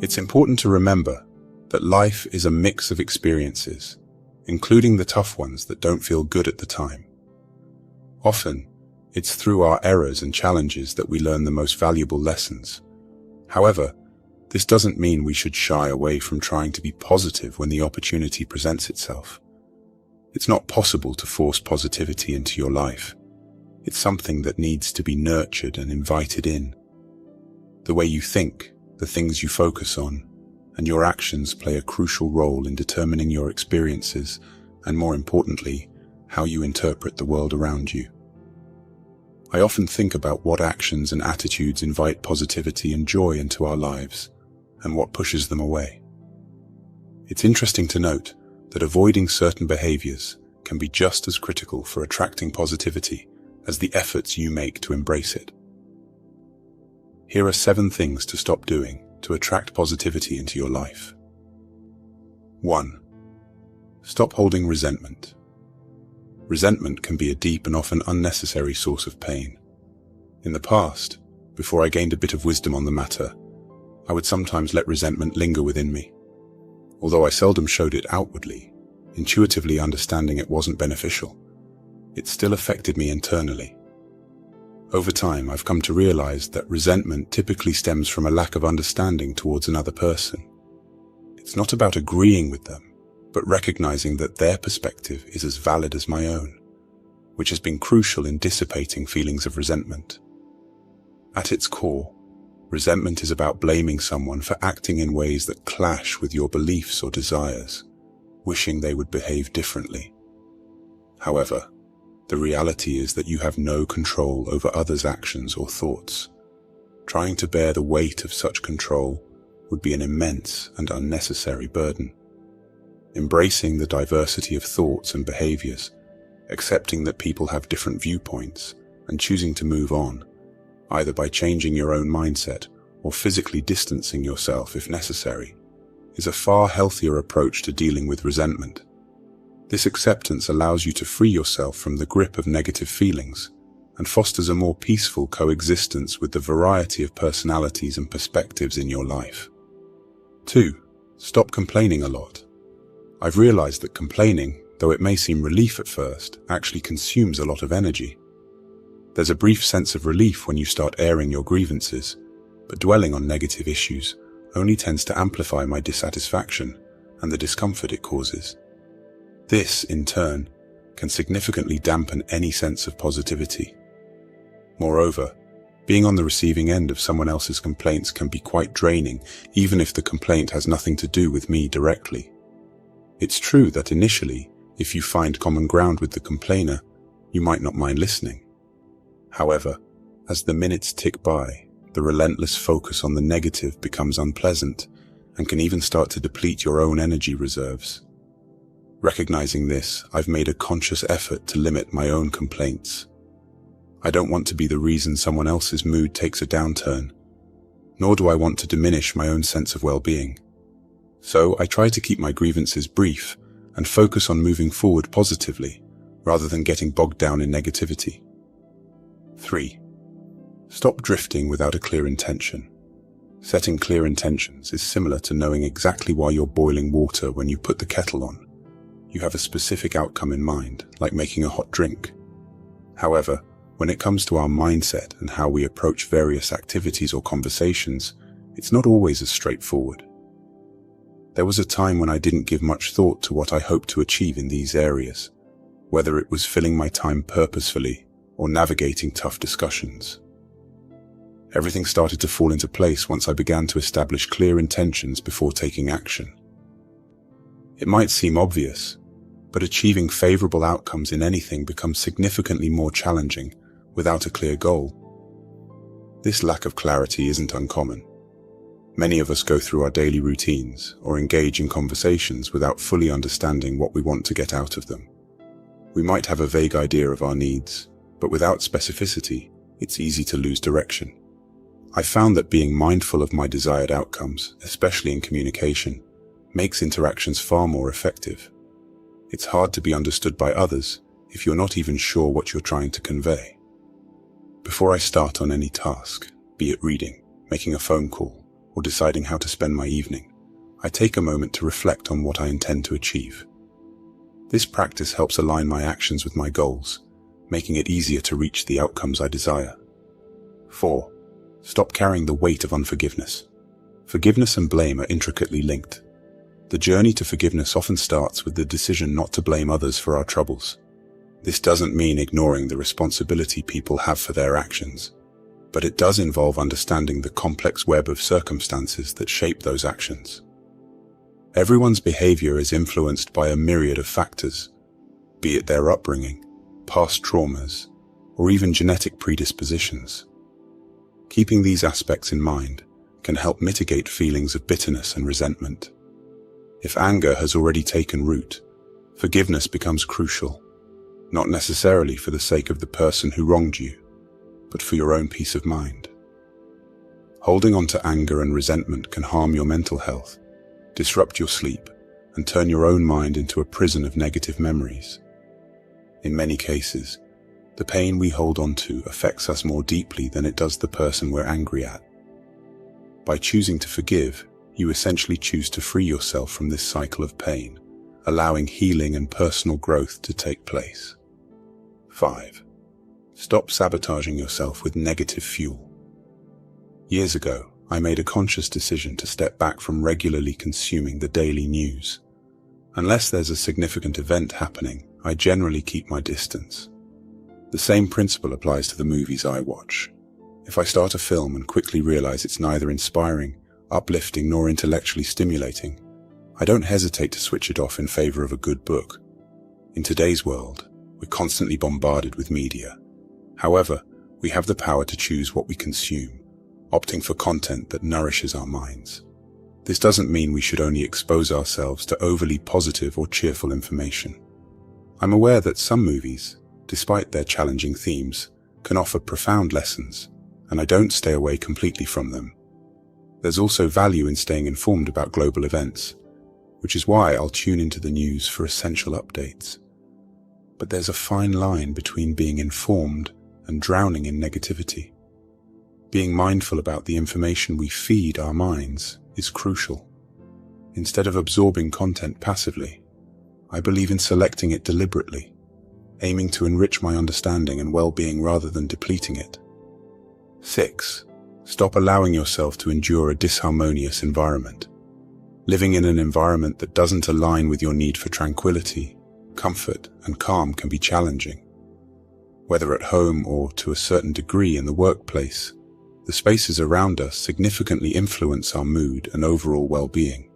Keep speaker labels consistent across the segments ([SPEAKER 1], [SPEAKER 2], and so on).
[SPEAKER 1] It's important to remember that life is a mix of experiences, including the tough ones that don't feel good at the time. Often, it's through our errors and challenges that we learn the most valuable lessons. However, this doesn't mean we should shy away from trying to be positive when the opportunity presents itself. It's not possible to force positivity into your life. It's something that needs to be nurtured and invited in. The way you think, the things you focus on, and your actions play a crucial role in determining your experiences and, more importantly, how you interpret the world around you. I often think about what actions and attitudes invite positivity and joy into our lives, and what pushes them away. It's interesting to note that avoiding certain behaviors can be just as critical for attracting positivity as the efforts you make to embrace it. Here are 7 things to stop doing to attract positivity into your life. 1. Stop holding resentment. Resentment can be a deep and often unnecessary source of pain. In the past, before I gained a bit of wisdom on the matter, I would sometimes let resentment linger within me. Although I seldom showed it outwardly, intuitively understanding it wasn't beneficial, it still affected me internally. Over time, I've come to realize that resentment typically stems from a lack of understanding towards another person. It's not about agreeing with them, but recognizing that their perspective is as valid as my own, which has been crucial in dissipating feelings of resentment. At its core, resentment is about blaming someone for acting in ways that clash with your beliefs or desires, wishing they would behave differently. However, the reality is that you have no control over others' actions or thoughts. Trying to bear the weight of such control would be an immense and unnecessary burden. Embracing the diversity of thoughts and behaviors, accepting that people have different viewpoints, and choosing to move on, either by changing your own mindset or physically distancing yourself if necessary, is a far healthier approach to dealing with resentment. This acceptance allows you to free yourself from the grip of negative feelings and fosters a more peaceful coexistence with the variety of personalities and perspectives in your life. 2. Stop complaining a lot. I've realized that complaining, though it may seem relief at first, actually consumes a lot of energy. There's a brief sense of relief when you start airing your grievances, but dwelling on negative issues only tends to amplify my dissatisfaction and the discomfort it causes. This, in turn, can significantly dampen any sense of positivity. Moreover, being on the receiving end of someone else's complaints can be quite draining, even if the complaint has nothing to do with me directly. It's true that initially, if you find common ground with the complainer, you might not mind listening. However, as the minutes tick by, the relentless focus on the negative becomes unpleasant and can even start to deplete your own energy reserves. Recognizing this, I've made a conscious effort to limit my own complaints. I don't want to be the reason someone else's mood takes a downturn, nor do I want to diminish my own sense of well-being. So I try to keep my grievances brief and focus on moving forward positively, rather than getting bogged down in negativity. 3. Stop drifting without a clear intention. Setting clear intentions is similar to knowing exactly why you're boiling water when you put the kettle on. You have a specific outcome in mind, like making a hot drink. However, when it comes to our mindset and how we approach various activities or conversations, it's not always as straightforward. There was a time when I didn't give much thought to what I hoped to achieve in these areas, whether it was filling my time purposefully or navigating tough discussions. Everything started to fall into place once I began to establish clear intentions before taking action. It might seem obvious, but achieving favorable outcomes in anything becomes significantly more challenging without a clear goal. This lack of clarity isn't uncommon. Many of us go through our daily routines or engage in conversations without fully understanding what we want to get out of them. We might have a vague idea of our needs, but without specificity, it's easy to lose direction. I found that being mindful of my desired outcomes, especially in communication, makes interactions far more effective. It's hard to be understood by others if you're not even sure what you're trying to convey. Before I start on any task, be it reading, making a phone call, or deciding how to spend my evening, I take a moment to reflect on what I intend to achieve. This practice helps align my actions with my goals, making it easier to reach the outcomes I desire. 4. Stop carrying the weight of unforgiveness. Forgiveness and blame are intricately linked. The journey to forgiveness often starts with the decision not to blame others for our troubles. This doesn't mean ignoring the responsibility people have for their actions, but it does involve understanding the complex web of circumstances that shape those actions. Everyone's behavior is influenced by a myriad of factors, be it their upbringing, past traumas, or even genetic predispositions. Keeping these aspects in mind can help mitigate feelings of bitterness and resentment. If anger has already taken root, forgiveness becomes crucial, not necessarily for the sake of the person who wronged you, but for your own peace of mind. Holding on to anger and resentment can harm your mental health, disrupt your sleep, and turn your own mind into a prison of negative memories. In many cases, the pain we hold on to affects us more deeply than it does the person we're angry at. By choosing to forgive, you essentially choose to free yourself from this cycle of pain, allowing healing and personal growth to take place. 5. Stop sabotaging yourself with negative fuel. Years ago, I made a conscious decision to step back from regularly consuming the daily news. Unless there's a significant event happening, I generally keep my distance. The same principle applies to the movies I watch. If I start a film and quickly realize it's neither inspiring, uplifting, nor intellectually stimulating, I don't hesitate to switch it off in favor of a good book. In today's world, we're constantly bombarded with media. However, we have the power to choose what we consume, opting for content that nourishes our minds. This doesn't mean we should only expose ourselves to overly positive or cheerful information. I'm aware that some movies, despite their challenging themes, can offer profound lessons, and I don't stay away completely from them. There's also value in staying informed about global events, which is why I'll tune into the news for essential updates. But there's a fine line between being informed and drowning in negativity. Being mindful about the information we feed our minds is crucial. Instead of absorbing content passively, I believe in selecting it deliberately, aiming to enrich my understanding and well-being rather than depleting it. 6. Stop allowing yourself to endure a disharmonious environment. Living in an environment that doesn't align with your need for tranquility, comfort, and calm can be challenging. Whether at home or, to a certain degree, in the workplace, the spaces around us significantly influence our mood and overall well-being.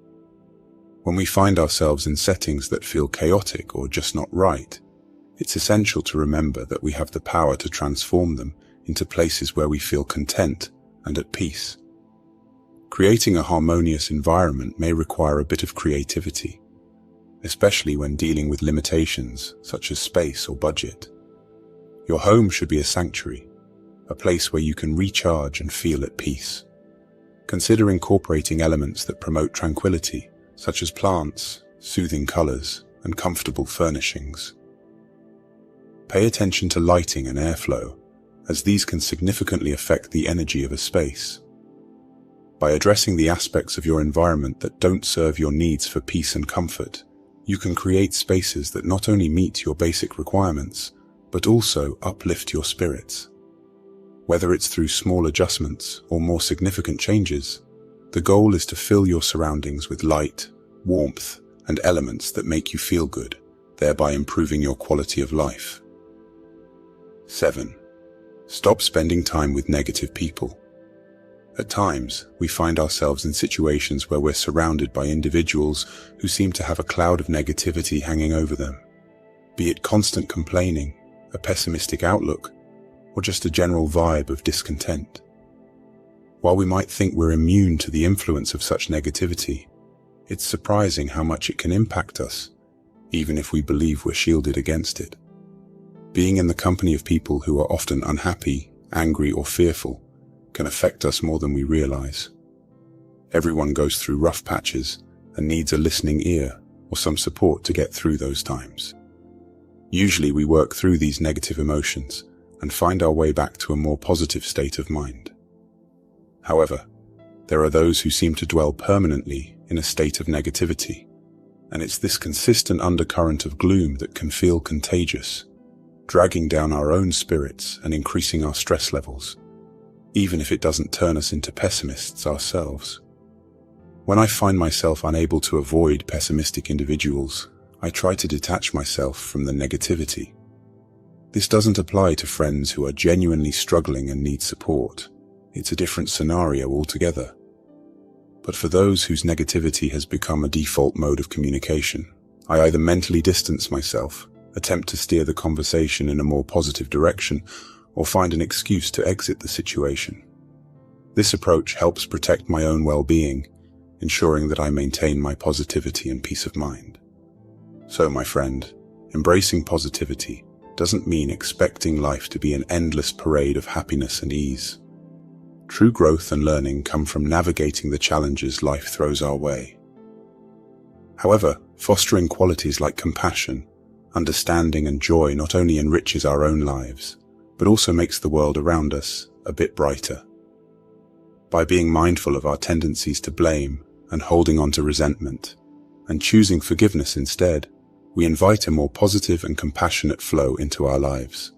[SPEAKER 1] When we find ourselves in settings that feel chaotic or just not right, it's essential to remember that we have the power to transform them into places where we feel content and at peace. Creating a harmonious environment may require a bit of creativity, especially when dealing with limitations such as space or budget. Your home should be a sanctuary, a place where you can recharge and feel at peace. Consider incorporating elements that promote tranquility, such as plants, soothing colors, and comfortable furnishings. Pay attention to lighting and airflow, as these can significantly affect the energy of a space. By addressing the aspects of your environment that don't serve your needs for peace and comfort, you can create spaces that not only meet your basic requirements, but also uplift your spirits. Whether it's through small adjustments or more significant changes, the goal is to fill your surroundings with light, warmth, and elements that make you feel good, thereby improving your quality of life. 7. Stop spending time with negative people. At times, we find ourselves in situations where we're surrounded by individuals who seem to have a cloud of negativity hanging over them. Be it constant complaining, a pessimistic outlook, or just a general vibe of discontent. While we might think we're immune to the influence of such negativity, it's surprising how much it can impact us, even if we believe we're shielded against it. Being in the company of people who are often unhappy, angry, or fearful can affect us more than we realize. Everyone goes through rough patches and needs a listening ear or some support to get through those times. Usually we work through these negative emotions and find our way back to a more positive state of mind. However, there are those who seem to dwell permanently in a state of negativity. And it's this consistent undercurrent of gloom that can feel contagious, dragging down our own spirits and increasing our stress levels, even if it doesn't turn us into pessimists ourselves. When I find myself unable to avoid pessimistic individuals, I try to detach myself from the negativity. This doesn't apply to friends who are genuinely struggling and need support. It's a different scenario altogether. But for those whose negativity has become a default mode of communication, I either mentally distance myself, attempt to steer the conversation in a more positive direction, or find an excuse to exit the situation. This approach helps protect my own well-being, ensuring that I maintain my positivity and peace of mind. So, my friend, embracing positivity doesn't mean expecting life to be an endless parade of happiness and ease. True growth and learning come from navigating the challenges life throws our way. However, fostering qualities like compassion, understanding, and joy not only enriches our own lives, but also makes the world around us a bit brighter. By being mindful of our tendencies to blame and holding on to resentment, and choosing forgiveness instead, we invite a more positive and compassionate flow into our lives.